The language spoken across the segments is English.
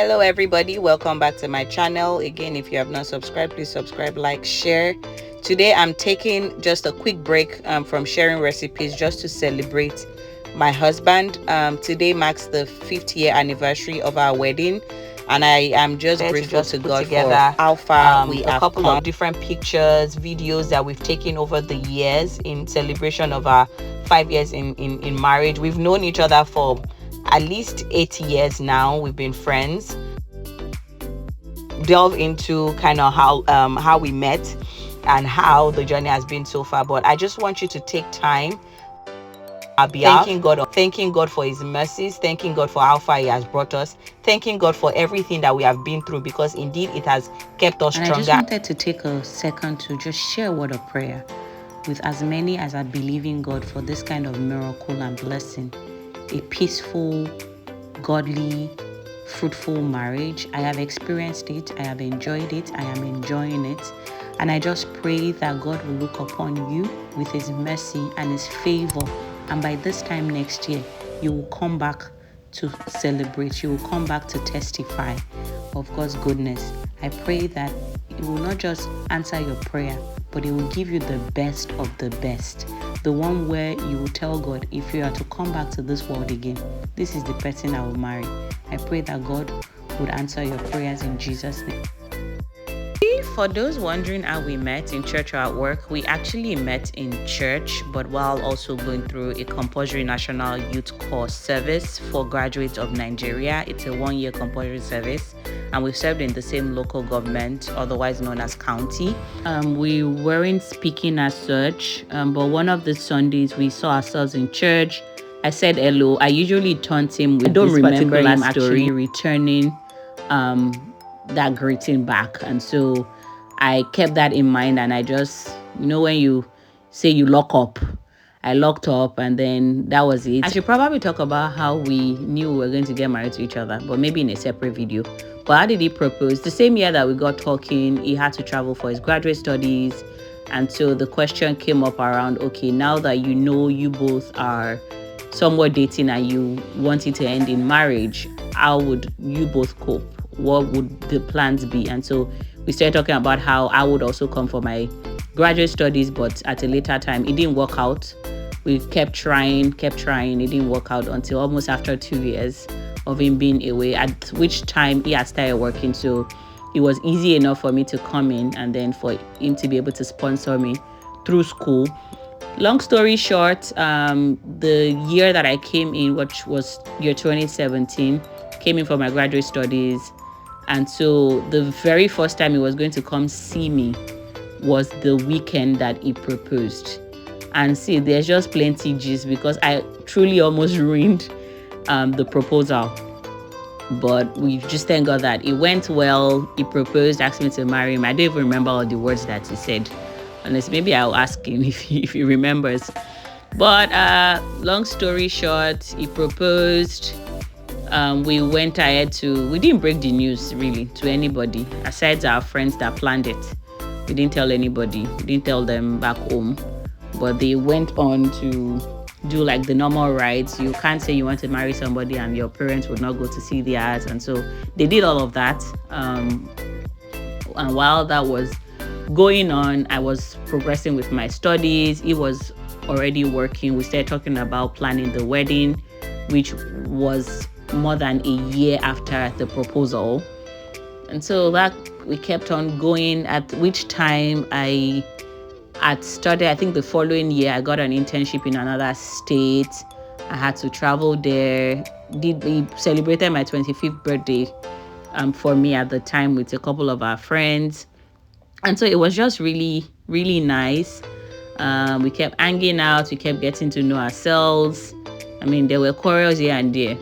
Hello everybody, welcome back to my channel. Again, if you have not subscribed, please subscribe, like, share. Today I'm taking just a quick break from sharing recipes just to celebrate my husband. Today marks the 5th year anniversary of our wedding, and I am just grateful to God for how far we have come. A couple of different pictures, videos that we've taken over the years in celebration of our 5 years in marriage. We've known each other for at least 8 years now. We've been friends. Delve into kind of how we met and how the journey has been so far. But I just want you to take time thanking God for his mercies, thanking God for how far he has brought us, thanking God for everything that we have been through, because indeed it has kept us stronger. I just wanted to take a second to just share a word of prayer with as many as are believing God for this kind of miracle and blessing. A peaceful, godly, fruitful marriage. I have experienced it. I have enjoyed it. I am enjoying it. And I just pray that God will look upon you with his mercy and his favor. And by this time next year, you will come back to celebrate. You will come back to testify of God's goodness. I pray that it will not just answer your prayer, but it will give you the best of the best. The one where you will tell God, if you are to come back to this world again, this is the person I will marry. I pray that God would answer your prayers in Jesus' name. For those wondering how we met, in church or at work, we actually met in church, but while also going through a compulsory national youth corps service for graduates of Nigeria. It's a 1-year compulsory service, and we've served in the same local government, otherwise known as county. We weren't speaking as such, but one of the Sundays we saw ourselves in church. I said hello. I usually taunt him with this particular story, actually returning that greeting back, and so I kept that in mind, and I just, when you say you lock up, I locked up, and then that was it. I should probably talk about how we knew we were going to get married to each other, but maybe in a separate video. But how did he propose? The same year that we got talking, he had to travel for his graduate studies, and so the question came up around, okay, now that you both are somewhat dating and you want it to end in marriage, how would you both cope? What would the plans be? And so we started talking about how I would also come for my graduate studies, but at a later time. It didn't work out. We kept trying. It didn't work out until almost after 2 years of him being away, at which time he had started working. So it was easy enough for me to come in, and then for him to be able to sponsor me through school. Long story short, the year that I came in, which was year 2017, came in for my graduate studies. And so the very first time he was going to come see me was the weekend that he proposed. And see, there's just plenty gist, because I truly almost ruined the proposal. But we just thank God that it went well. He proposed, asked me to marry him. I don't even remember all the words that he said. Unless maybe I'll ask him if he remembers. But long story short, he proposed. We went ahead we didn't break the news really to anybody aside our friends that planned it. We didn't tell anybody. We didn't tell them back home. But they went on to do like the normal rites. You can't say you want to marry somebody and your parents would not go to see theirs. And so they did all of that. And while that was going on, I was progressing with my studies. He was already working. We started talking about planning the wedding, which was more than a year after the proposal. And so that we kept on going, at which time I had started, I think the following year, I got an internship in another state. I had to travel there. We celebrated my 25th birthday for me at the time with a couple of our friends. And so it was just really, really nice. We kept hanging out. We kept getting to know ourselves. I mean, there were quarrels here and there.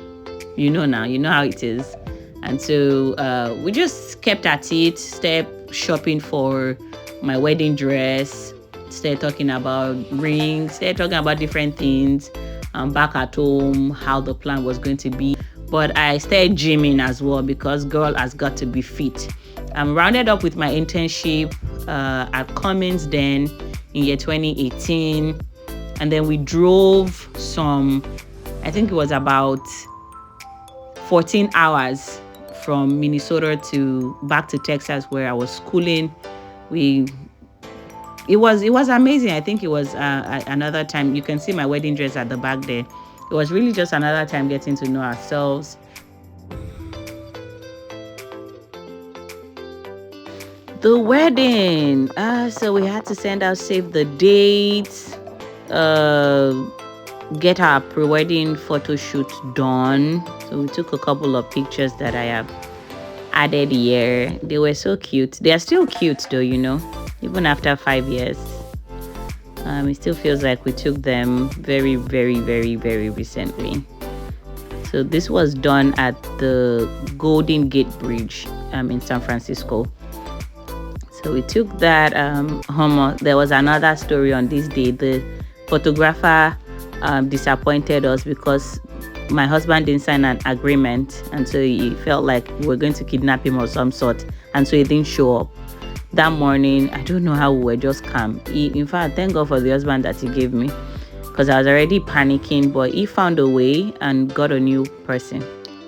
You know how it is. And so we just kept at it, started shopping for my wedding dress, started talking about rings, started talking about different things back at home, how the plan was going to be. But I started gymming as well, because girl has got to be fit. I'm rounded up with my internship at Cummins then in year 2018. And then we drove I think it was about 14 hours from Minnesota to back to Texas where I was schooling. It was amazing. I think it was another time. You can see my wedding dress at the back there. It was really just another time getting to know ourselves. The wedding. So we had to send out save the dates, get our pre-wedding photo shoot done. So we took a couple of pictures that I have added here. They were so cute. They are still cute though, even after 5 years. It still feels like we took them very, very, very, very recently. So this was done at the Golden Gate Bridge in San Francisco. So we took that home. There was another story on this day. The photographer disappointed us because my husband didn't sign an agreement, and so he felt like we were going to kidnap him of some sort, and so he didn't show up. That morning, I don't know how we were just calm. In fact, thank God for the husband that he gave me, because I was already panicking, but he found a way and got a new person.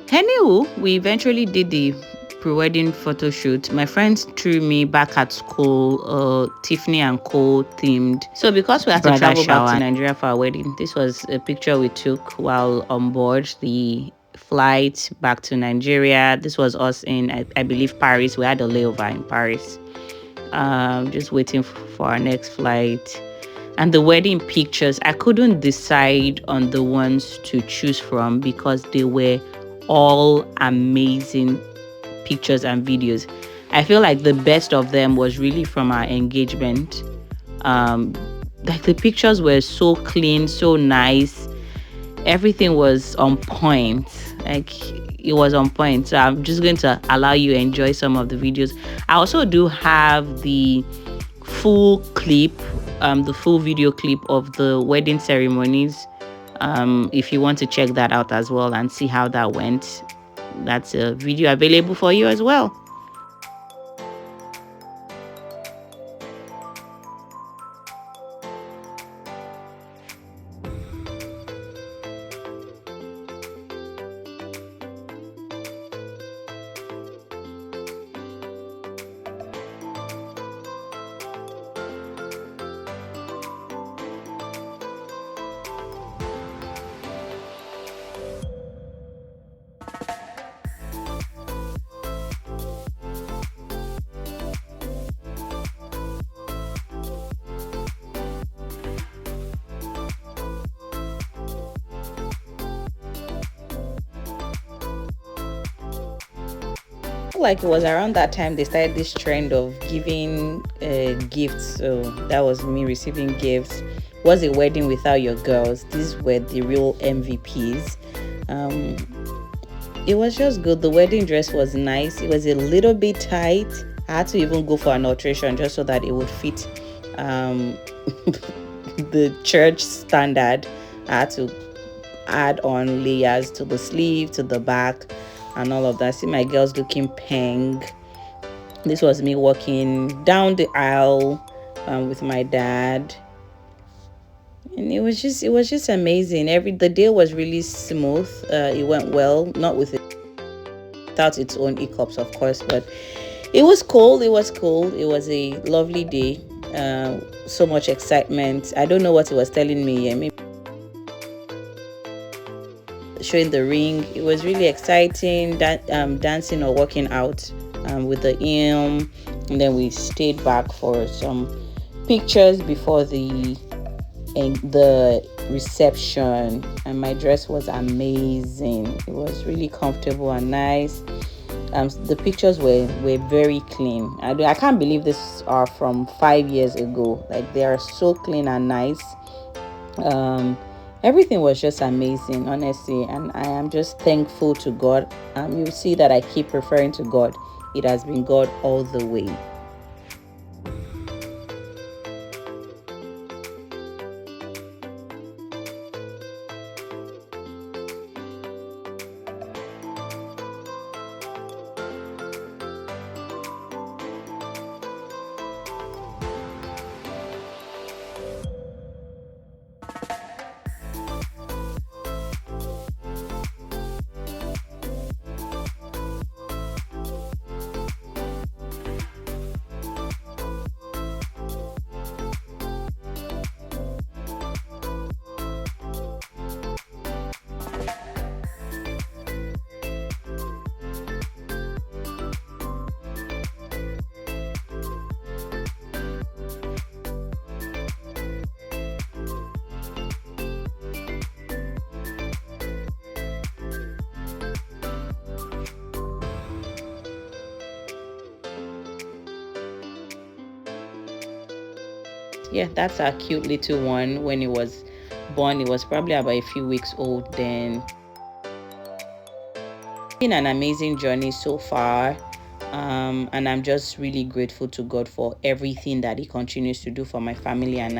Anywho, we eventually did the pre-wedding photo shoot. My friends threw me back at school, Tiffany and Co themed. So because we had to travel back to Nigeria for our wedding, this was a picture we took while on board the flight back to Nigeria. This was us in, I believe, Paris. We had a layover in Paris. Just waiting for our next flight. And the wedding pictures, I couldn't decide on the ones to choose from because they were all amazing pictures and videos. I feel like the best of them was really from our engagement. Like the pictures were so clean, so nice. Everything was on point. Like it was on point. So I'm just going to allow you to enjoy some of the videos. I also do have the full clip, the full video clip of the wedding ceremonies. If you want to check that out as well and see how that went, that's a video available for you as well. Like it was around that time they started this trend of giving gifts. So that was me receiving gifts. Was a wedding without your girls. These were the real MVPs. It was just good. The wedding dress was nice. It was a little bit tight. I had to even go for an alteration just so that it would fit the church standard. I had to add on layers to the sleeve, to the back, and all of that. See my girls looking pink. This was me walking down the aisle with my dad, and it was just amazing. The day was really smooth. It went well, not without its own hiccups, of course, but it was cold. It was a lovely day. So much excitement. I don't know what it was telling me. Maybe showing the ring. It was really exciting. That dancing or working out with the hymn, and then we stayed back for some pictures before the reception. And my dress was amazing. It was really comfortable and nice. The pictures were very clean. I can't believe these are from 5 years ago. Like they are so clean and nice. Everything was just amazing, honestly, and I am just thankful to God. You see that I keep referring to God. It has been God all the way. yeah, that's our cute little one. When it was born, it was probably about a few weeks old then. Been an amazing journey so far, and I'm just really grateful to God for everything that He continues to do for my family and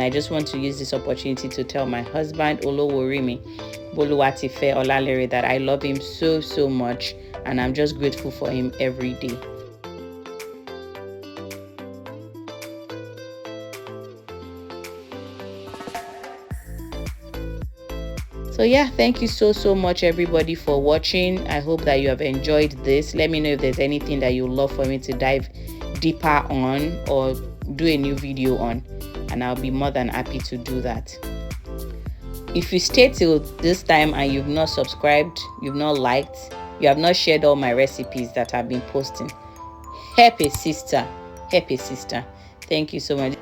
I just want to use this opportunity to tell my husband Oloworimi Boluwatife Olalere that I love him so much, and I'm just grateful for him every day. So yeah, thank you so much everybody for watching. I hope that you have enjoyed this. Let me know if there's anything that you'd love for me to dive deeper on or do a new video on, and I'll be more than happy to do that. If you stay till this time and you've not subscribed, you've not liked, you have not shared all my recipes that I've been posting, help a sister. Thank you so much.